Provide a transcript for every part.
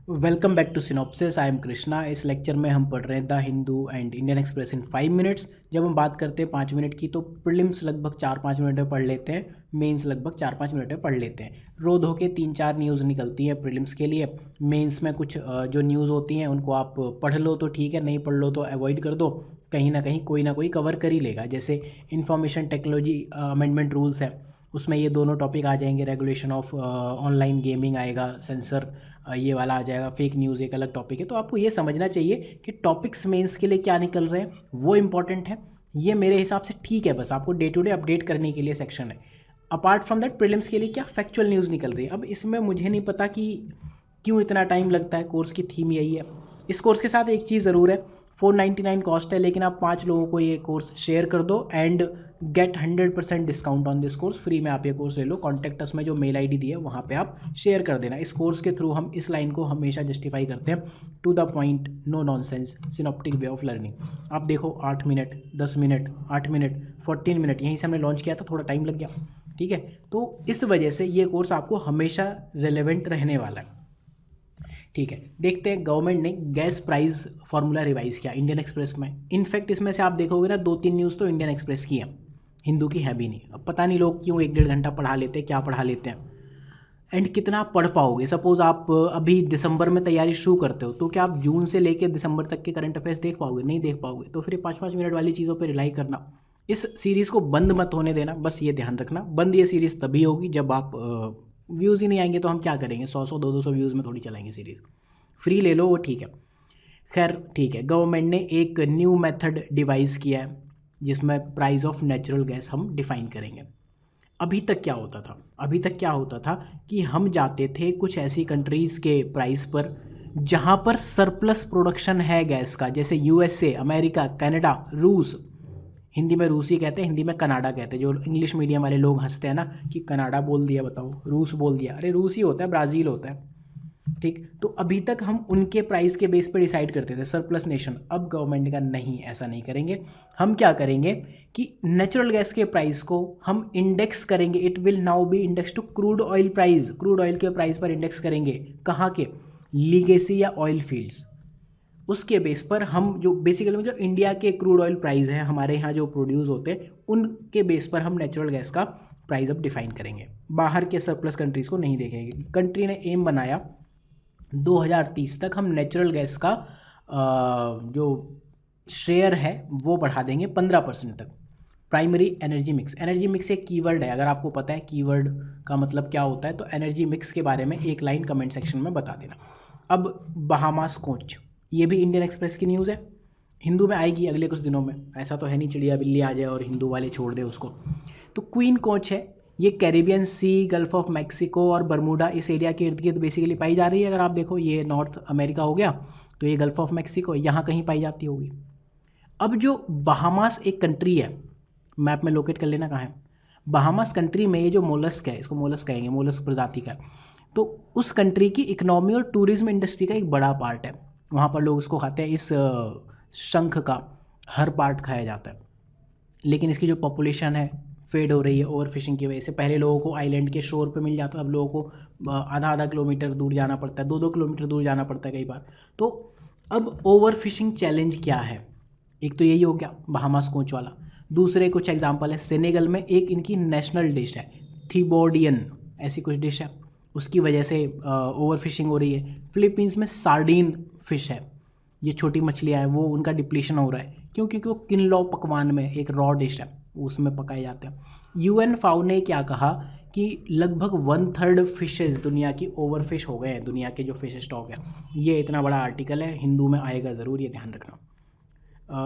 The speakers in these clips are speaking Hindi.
Welcome back to synopsis. I am Krishna. इस लेक्चर में हम पढ़ रहे हैं the Hindu and Indian Express in 5 minutes. जब हम बात करते हैं 5 मिनट की तो प्रीलिम्स लगभग 4-5 मिनट में पढ़ लेते हैं, मेंस लगभग 4-5 मिनट में पढ़ लेते हैं। रो धो के 3-4 न्यूज़ निकलती हैं प्रीलिम्स के लिए। मेंस में कुछ जो न्यूज़ होती हैं उनको आप पढ़ लो तो ठीक है, नहीं पढ़ लो तो अवॉइड कर दो। कहीं ना कोई कवर कर ही लेगा। जैसे इंफॉर्मेशन टेक्नोलॉजी अमेंडमेंट रूल्स है, उसमें ये दोनों टॉपिक आ जाएंगे। रेगुलेशन ऑफ ऑनलाइन गेमिंग आएगा, सेंसर ये वाला आ जाएगा। फेक न्यूज़ एक अलग टॉपिक है। तो आपको ये समझना चाहिए कि टॉपिक्स मेंस के लिए क्या निकल रहे हैं, वो इंपॉर्टेंट है। ये मेरे हिसाब से ठीक है, बस आपको डे टू डे अपडेट करने के लिए सेक्शन है। अपार्ट फ्रॉम दैट प्रीलिम्स के लिए क्या फैक्चुअल न्यूज़ निकल रही है। अब इसमें मुझे नहीं पता कि क्यों इतना टाइम लगता है, कोर्स की थीम यही है। इस कोर्स के साथ एक चीज़ ज़रूर है, 499 कॉस्ट है, लेकिन आप 5 लोगों को ये कोर्स शेयर कर दो and get 100% discount on this course. Free में आप ये कोर्स ले लो। कॉन्टैक्ट अस में जो मेल आईडी दी है वहाँ पे आप शेयर कर देना। इस कोर्स के थ्रू हम इस लाइन को हमेशा जस्टिफाई करते हैं, to the point, no nonsense, synoptic way of learning. आप देखो 8 मिनट, 10 मिनट, 8 मिनट, 14 मिनट, यहीं से हमने लॉन्च किया था, थोड़ा टाइम लग गया, ठीक है। तो इस वजह से ये कोर्स आपको हमेशा रेलेवेंट रहने वाला है, ठीक है। देखते हैं, गवर्नमेंट ने गैस प्राइस फार्मूला रिवाइज किया इंडियन एक्सप्रेस में। इनफैक्ट इसमें से आप देखोगे ना, 2-3 न्यूज़ तो इंडियन एक्सप्रेस की है, हिंदू की है भी नहीं। अब पता नहीं लोग क्यों 1-1.5 घंटा पढ़ा लेते हैं, क्या पढ़ा लेते हैं एंड कितना पढ़ पाओगे। सपोज़ आप अभी दिसंबर में तैयारी शुरू करते हो, तो क्या आप जून से लेकर दिसंबर तक के करंट अफेयर्स देख पाओगे? नहीं देख पाओगे। तो फिर 5-5 मिनट वाली चीज़ों पर रिलाई करना, इस सीरीज़ को बंद मत होने देना, बस ये ध्यान रखना। बंद ये सीरीज़ तभी होगी जब आप व्यूज़ ही नहीं आएंगे तो हम क्या करेंगे? 100-100, 200 व्यूज़ में थोड़ी चलाएंगे सीरीज़। फ्री ले लो वो ठीक है। खैर ठीक है, गवर्नमेंट ने एक न्यू मेथड डिवाइस किया है जिसमें प्राइस ऑफ नेचुरल गैस हम डिफ़ाइन करेंगे। अभी तक क्या होता था? अभी तक क्या होता था कि हम जाते थे कुछ ऐसी कंट्रीज़ के प्राइस पर जहाँ पर सरप्लस प्रोडक्शन है गैस का, जैसे यूएसए, अमेरिका, कनाडा, रूस। हिंदी में रूसी कहते हैं, हिंदी में कनाडा कहते हैं। जो इंग्लिश मीडियम वाले लोग हंसते हैं ना कि कनाडा बोल दिया, बताओ रूस बोल दिया। अरे रूस ही होता है, ब्राज़ील होता है, ठीक। तो अभी तक हम उनके प्राइस के बेस पर डिसाइड करते थे, सरप्लस नेशन। अब गवर्नमेंट का नहीं, ऐसा नहीं करेंगे। हम क्या करेंगे कि नेचुरल गैस के प्राइस को हम इंडेक्स करेंगे। It will now be index to crude oil price. Crude oil के प्राइस पर इंडेक्स करेंगे। कहाँ के? लीगेसी या ऑयल फील्ड्स। उसके बेस पर हम जो बेसिकली जो इंडिया के क्रूड ऑयल प्राइस हैं, हमारे यहाँ जो प्रोड्यूस होते हैं, उनके बेस पर हम नेचुरल गैस का प्राइस अब डिफाइन करेंगे। बाहर के सरप्लस कंट्रीज़ को नहीं देखेंगे। कंट्री ने एम बनाया 2030 तक हम नेचुरल गैस का जो शेयर है वो बढ़ा देंगे 15% तक। Primary energy mix, energy mix एक कीवर्ड है, अगर आपको पता है कीवर्ड का मतलब क्या होता है तो एनर्जी मिक्स के बारे में एक लाइन कमेंट सेक्शन में बता देना। अब बहामास कोच, ये भी इंडियन एक्सप्रेस की न्यूज़ है, हिंदू में आएगी अगले कुछ दिनों में। ऐसा तो है नहीं चिड़िया बिल्ली आ जाए और हिंदू वाले छोड़ दे उसको। तो क्वीन कोच है, ये Caribbean sea, gulf of Mexico और बर्मुडा, इस एरिया के इर्द गिर्द बेसिकली पाई जा रही है। अगर आप देखो, ये नॉर्थ अमेरिका हो गया, तो ये गल्फ ऑफ मैक्सिको यहाँ कहीं पाई जाती होगी। अब जो बहामास एक कंट्री है, मैप में लोकेट कर लेना कहाँ है। बहामास कंट्री में ये जो मोलस्क है, इसको मोलस्क कहेंगे, मोलस्क प्रजाति का, तो उस कंट्री की इकोनॉमी और टूरिज्म इंडस्ट्री का एक बड़ा पार्ट है। वहाँ पर लोग इसको खाते हैं। इस शंख का हर पार्ट खाया जाता है, लेकिन इसकी जो पॉपुलेशन है फेड हो रही है ओवर फिशिंग की वजह से। पहले लोगों को आइलैंड के शोर पे मिल जाता, अब लोगों को आधा किलोमीटर दूर जाना पड़ता है, 2-2 किलोमीटर दूर जाना पड़ता है कई बार। तो अब ओवर फिशिंग चैलेंज क्या है? एक तो यही हो गया बहामास कोच वाला। दूसरे कुछ एग्जांपल है, सेनेगल में एक इनकी नेशनल डिश है थीबोडियन, ऐसी कुछ डिश है, उसकी वजह से ओवर फिशिंग हो रही है। फिलीपींस में सार्डीन फिश है, ये छोटी मछलियाँ हैं, वो उनका डिप्लीशन हो रहा है। क्यों? क्योंकि वो किनलॉ पकवान में एक रॉ डिश है, उसमें पकाए जाते हैं। यूएन फाओ ने क्या कहा कि लगभग 1/3 फिशेज दुनिया की ओवरफिश हो गए हैं, दुनिया के जो फिश स्टॉक है। ये इतना बड़ा आर्टिकल है, हिंदू में आएगा ज़रूर, ये ध्यान रखना।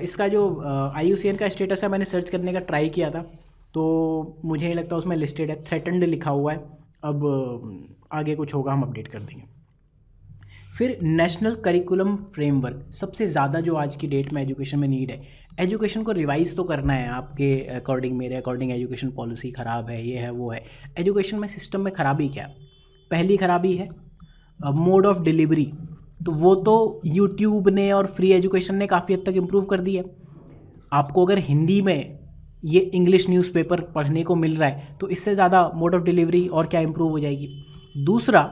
इसका जो IUCN का स्टेटस है, मैंने सर्च करने का ट्राई किया था तो मुझे नहीं लगता उसमें लिस्टेड है, थ्रेटन्ड लिखा हुआ है। अब आगे कुछ होगा हम अपडेट कर देंगे। फिर नेशनल करिकुलम फ्रेमवर्क, सबसे ज़्यादा जो आज की डेट में एजुकेशन में नीड है। एजुकेशन को रिवाइज तो करना है आपके अकॉर्डिंग, मेरे अकॉर्डिंग एजुकेशन पॉलिसी ख़राब है, ये है वो है। एजुकेशन में सिस्टम में ख़राबी क्या है? पहली ख़राबी है मोड ऑफ डिलीवरी। तो वो तो यूट्यूब ने और फ्री एजुकेशन ने काफ़ी हद तक इम्प्रूव कर दी है। आपको अगर हिंदी में ये इंग्लिश न्यूज़पेपर पढ़ने को मिल रहा है तो इससे ज़्यादा मोड ऑफ डिलीवरी और क्या इम्प्रूव हो जाएगी। दूसरा,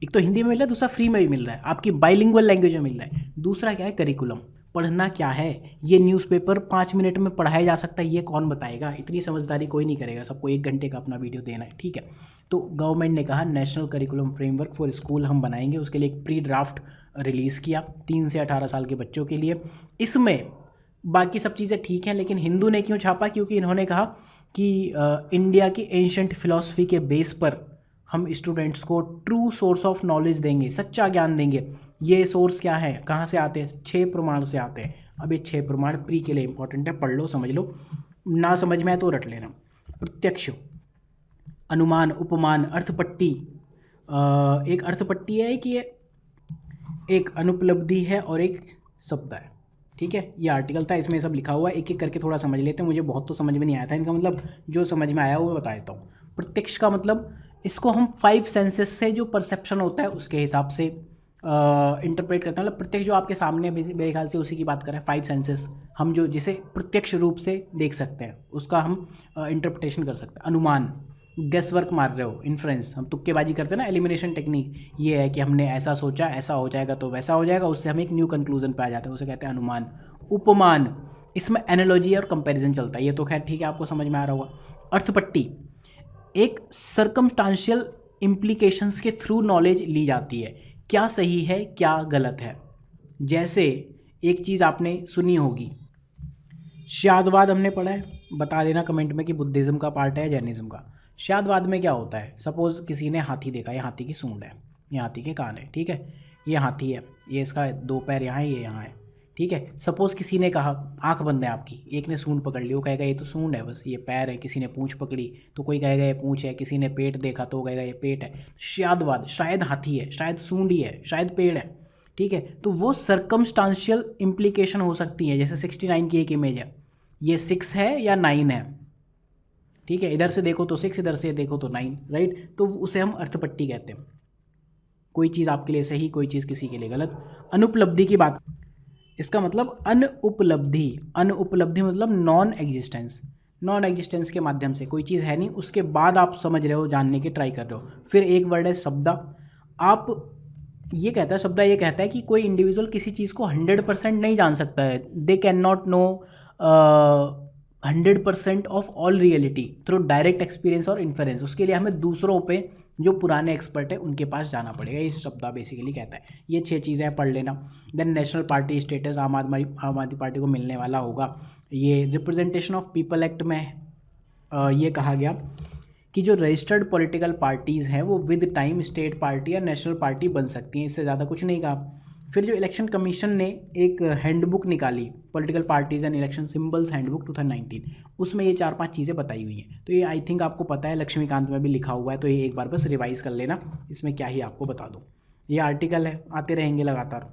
एक तो हिंदी में मिल रहा है, दूसरा फ्री में भी मिल रहा है, आपकी बाइलिंगुअल लैंग्वेज में मिल रहा है। दूसरा क्या है, करिकुलम। पढ़ना क्या है, ये न्यूज़पेपर 5 मिनट में पढ़ाया जा सकता है, ये कौन बताएगा? इतनी समझदारी कोई नहीं करेगा, सबको 1 घंटे का अपना वीडियो देना है, ठीक है। तो गवर्नमेंट ने कहा national curriculum framework for school हम बनाएंगे, उसके लिए एक प्री ड्राफ्ट रिलीज़ किया 3 से 18 साल के बच्चों के लिए। इसमें बाकी सब चीज़ें ठीक हैं, लेकिन हिंदू ने क्यों छापा? क्योंकि इन्होंने कहा कि इंडिया की एंशंट फिलॉसफी के बेस पर हम स्टूडेंट्स को ट्रू सोर्स ऑफ नॉलेज देंगे, सच्चा ज्ञान देंगे। ये सोर्स क्या है, कहाँ से आते हैं? 6 प्रमाण से आते हैं। अब ये 6 प्रमाण प्री के लिए इंपॉर्टेंट है, पढ़ लो, समझ लो, ना समझ में आए तो रट लेना। प्रत्यक्ष, अनुमान, उपमान, अर्थपट्टी। एक अर्थपट्टी है कि एक अनुपलब्धि है और एक शब्द है, ठीक है। ये आर्टिकल था, इसमें सब लिखा हुआ है, एक एक करके थोड़ा समझ लेते हैं। मुझे बहुत तो समझ में नहीं आया था इनका मतलब, जो समझ में आया वो बता देता हूँ। प्रत्यक्ष का मतलब, इसको हम 5 सेंसेस से जो परसेप्शन होता है उसके हिसाब से इंटरप्रेट करते हैं। मतलब प्रत्यक्ष जो आपके सामने है, मेरे ख्याल से उसी की बात करें। 5 सेंसेस हम जो जिसे प्रत्यक्ष रूप से देख सकते हैं उसका हम इंटरप्रिटेशन कर सकते हैं। अनुमान, गेस वर्क मार रहे हो, इन्फ्रेंस, हम तुक्केबाजी करते हैं ना, एलिमिनेशन टेक्निक। ये है कि हमने ऐसा सोचा, ऐसा हो जाएगा तो वैसा हो जाएगा, उससे हम एक न्यू कंक्लूजन पे आ जाते हैं, उसे कहते हैं अनुमान। उपमान, इसमें एनालॉजी और कंपैरिजन चलता है, ये तो खैर ठीक है, आपको समझ में आ रहा होगा। अर्थपट्टी, एक सर्कमस्टांशियल इम्प्लीकेशंस के थ्रू नॉलेज ली जाती है, क्या सही है क्या गलत है। जैसे एक चीज़ आपने सुनी होगी, शादवाद हमने पढ़ा है, बता देना कमेंट में कि बुद्धिज़्म का पार्ट है जैनिज़्म का। शादवाद में क्या होता है, सपोज़ किसी ने हाथी देखा, ये हाथी की सूंड है, ये हाथी के कान है, ठीक है, ये हाथी है, ये इसका 2 पैर यहाँ है, ये यहाँ है, ठीक है। सपोज़ किसी ने कहा, आंख बंद है आपकी, एक ने सूंड पकड़ ली, वो कहेगा ये तो सूंड है बस, ये पैर है। किसी ने पूंछ पकड़ी तो कोई कहेगा ये पूंछ है, किसी ने पेट देखा तो कहेगा ये पेट है। शादवाद, शायद हाथी है, शायद सूंड ही है, शायद पेड़ है, ठीक है। तो वो सर्कमस्टांशियल इम्प्लीकेशन हो सकती है। जैसे 69 की एक इमेज है, ये 6 है या 9 है, ठीक है, इधर से देखो तो 6, इधर से देखो तो 9, राइट। तो उसे हम अर्थपट्टी कहते हैं। कोई चीज़ आपके लिए सही, कोई चीज़ किसी के लिए गलत। अनुपलब्धि की बात, इसका मतलब अनुपलब्धि, अनुपलब्धि मतलब नॉन एग्जिस्टेंस। नॉन एग्जिस्टेंस के माध्यम से, कोई चीज़ है नहीं, उसके बाद आप समझ रहे हो, जानने की ट्राई कर रहे हो। फिर एक वर्ड है शब्दा। आप ये कहता है, शब्दा ये कहता है कि कोई इंडिविजुअल किसी चीज़ को 100% नहीं जान सकता है। They can not know 100% of all reality through direct experience और इन्फरेंस। उसके लिए हमें दूसरों पे, जो पुराने एक्सपर्ट है उनके पास जाना पड़ेगा। ये शब्दा बेसिकली कहता है। ये 6 चीज़ें पढ़ लेना। देन नेशनल पार्टी स्टेटस आम आदमी पार्टी को मिलने वाला होगा। ये रिप्रेजेंटेशन ऑफ पीपल एक्ट में ये कहा गया कि जो रजिस्टर्ड पॉलिटिकल पार्टीज़ हैं वो विद टाइम स्टेट पार्टी या नेशनल पार्टी बन सकती हैं, इससे ज़्यादा कुछ नहीं कहा। फिर जो इलेक्शन कमीशन ने एक हैंडबुक निकाली, political parties and election symbols handbook 2019, उसमें ये 4-5 चीज़ें बताई हुई हैं। तो ये आई थिंक आपको पता है, लक्ष्मीकांत में भी लिखा हुआ है, तो ये एक बार बस रिवाइज़ कर लेना, इसमें क्या ही आपको बता दूँ। ये आर्टिकल है, आते रहेंगे लगातार।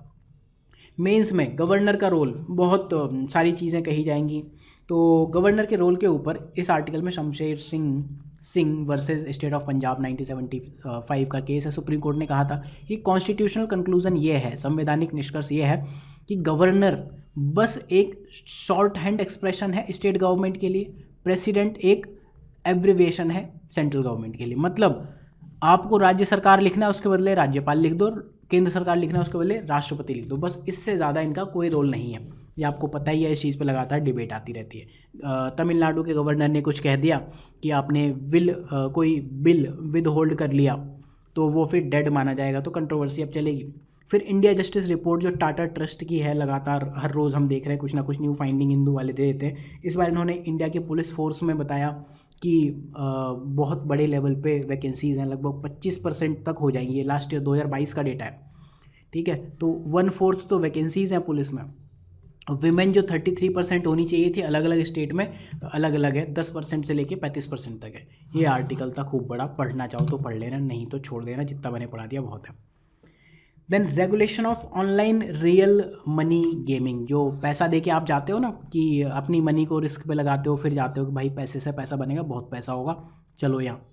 मेंस में गवर्नर का रोल, बहुत सारी चीज़ें कही जाएंगी। तो गवर्नर के रोल के ऊपर इस आर्टिकल में Shamsher Singh versus state of Punjab 1975 का केस है। सुप्रीम कोर्ट ने कहा था कि कॉन्स्टिट्यूशनल कंक्लूजन ये है, संवैधानिक निष्कर्ष ये है कि गवर्नर बस एक शॉर्ट हैंड एक्सप्रेशन है स्टेट गवर्नमेंट के लिए, प्रेसिडेंट एक एब्रिविएशन है सेंट्रल गवर्नमेंट के लिए। मतलब आपको राज्य सरकार लिखना है, उसके बदले राज्यपाल लिख दो, केंद्र सरकार लिखना है उसके बदले राष्ट्रपति लिख दो, बस इससे ज़्यादा इनका कोई रोल नहीं है। ये आपको पता ही है, इस चीज़ पे लगातार डिबेट आती रहती है। तमिलनाडु के गवर्नर ने कुछ कह दिया कि आपने कोई बिल विद होल्ड कर लिया तो वो फिर डेड माना जाएगा, तो कंट्रोवर्सी अब चलेगी। फिर इंडिया जस्टिस रिपोर्ट जो टाटा ट्रस्ट की है, लगातार हर रोज़ हम देख रहे हैं कुछ ना कुछ न्यू फाइंडिंग हिंदू वाले दे देते हैं। इस बार इन्होंने इंडिया के पुलिस फोर्स में बताया कि बहुत बड़े लेवल पे वैकेंसीज़ हैं, लगभग 25% तक हो जाएंगी। ये लास्ट ईयर 2022 का डेटा है, ठीक है। तो 1/4 तो वैकेंसीज़ हैं पुलिस में। विमेन जो 33% होनी चाहिए थी अलग अलग स्टेट में, अलग अलग है, 10% से लेके 35% तक है। ये आर्टिकल था खूब बड़ा, पढ़ना चाहो तो पढ़ लेना, नहीं तो छोड़ देना, जितना मैंने पढ़ा दिया बहुत है। Then regulation of online real money gaming, जो पैसा दे के आप जाते हो ना कि अपनी मनी को रिस्क पे लगाते हो, फिर जाते हो कि भाई पैसे से पैसा बनेगा, बहुत पैसा होगा, चलो यहाँ।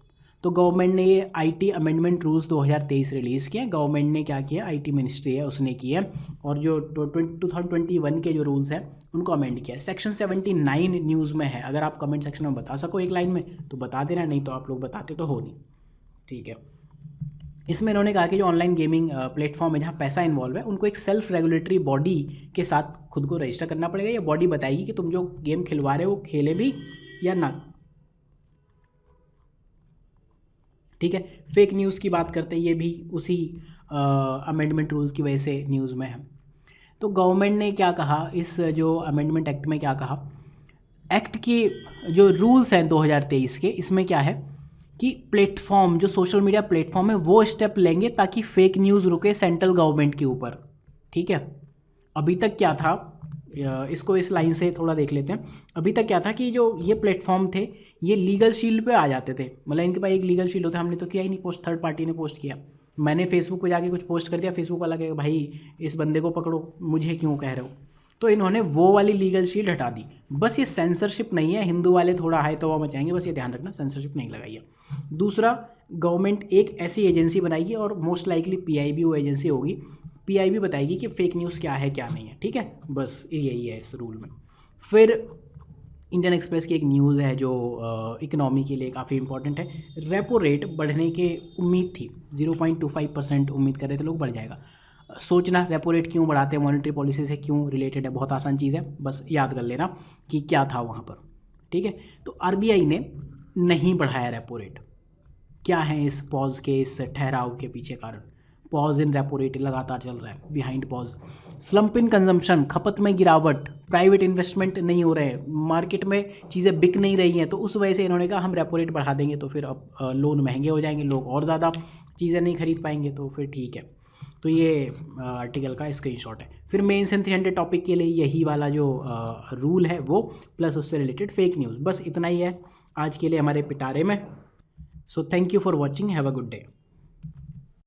तो गवर्नमेंट ने ये आईटी अमेंडमेंट रूल्स 2023 रिलीज़ किए। गवर्नमेंट ने क्या किया, आईटी मिनिस्ट्री है उसने की है, और जो 2021 के जो रूल्स हैं उनको अमेंड किया है। सेक्शन 79 न्यूज़ में है, अगर आप कमेंट सेक्शन में बता सको एक लाइन में तो बता देना, नहीं तो आप लोग बताते तो हो नहीं, ठीक है। इसमें इन्होंने कहा कि जो ऑनलाइन गेमिंग प्लेटफॉर्म है जहाँ पैसा इन्वॉल्व है, उनको एक सेल्फ रेगुलेटरी बॉडी के साथ खुद को रजिस्टर करना पड़ेगा। ये बॉडी बताएगी कि तुम जो गेम खिलवा रहे हो खेले भी या ना। ठीक है, फेक न्यूज़ की बात करते हैं, ये भी उसी अमेंडमेंट रूल्स की वजह से न्यूज़ में है। तो गवर्नमेंट ने क्या कहा, इस जो अमेंडमेंट एक्ट में क्या कहा, एक्ट के जो रूल्स हैं 2023 के, इसमें क्या है कि प्लेटफॉर्म, जो सोशल मीडिया प्लेटफॉर्म है, वो स्टेप लेंगे ताकि फेक न्यूज़ रुके सेंट्रल गवर्नमेंट के ऊपर। ठीक है, अभी तक क्या था, इसको इस लाइन से थोड़ा देख लेते हैं। अभी तक क्या था कि जो ये प्लेटफॉर्म थे, ये लीगल शील्ड पे आ जाते थे, मतलब इनके पास एक लीगल शील्ड होता है। हमने तो किया ही नहीं पोस्ट, थर्ड पार्टी ने पोस्ट किया। मैंने फेसबुक पे जाके कुछ पोस्ट कर दिया, फेसबुक वाला कहेगा भाई इस बंदे को पकड़ो, मुझे क्यों कह रहे हो। तो इन्होंने वो वाली लीगल शील्ड हटा दी। बस ये सेंसरशिप नहीं है, हिंदू वाले थोड़ा हाई तवा मचाएंगे, बस ये ध्यान रखना, सेंसरशिप नहीं लगाई है। दूसरा, गवर्नमेंट एक ऐसी एजेंसी बनाएगी और मोस्ट लाइकली पीआईबी वो एजेंसी होगी। पीआईबी बताएगी कि फेक न्यूज़ क्या है क्या नहीं है। ठीक है, बस यही है इस रूल में। फिर इंडियन एक्सप्रेस की एक न्यूज़ है जो इकनॉमी के लिए काफ़ी इंपॉर्टेंट है। रेपो रेट बढ़ने की उम्मीद थी, 0.25% उम्मीद कर रहे थे लोग, बढ़ जाएगा। सोचना रेपो रेट क्यों बढ़ाते हैं, मॉनेटरी पॉलिसी से क्यों रिलेटेड है, बहुत आसान चीज़ है, बस याद कर लेना कि क्या था वहाँ पर। ठीक है, तो आरबीआई ने नहीं बढ़ाया रेपो रेट। क्या है इस पॉज के, इस ठहराव के पीछे कारण? पॉज इन रेपो रेट लगातार चल रहा है, behind pause. Slump in consumption, खपत में गिरावट, प्राइवेट इन्वेस्टमेंट नहीं हो रहे हैं, मार्केट में चीज़ें बिक नहीं रही हैं, तो उस वजह से इन्होंने कहा हम रेपो रेट बढ़ा देंगे तो फिर अब लोन महंगे हो जाएंगे, लोग और ज़्यादा चीज़ें नहीं खरीद पाएंगे, तो फिर ठीक है। तो ये आर्टिकल का स्क्रीनशॉट है। फिर मेंस एंड 300 टॉपिक के लिए यही वाला जो रूल है वो, प्लस उससे रिलेटेड फेक न्यूज़, बस इतना ही है आज के लिए हमारे पिटारे में। So thank you for watching, have a good day.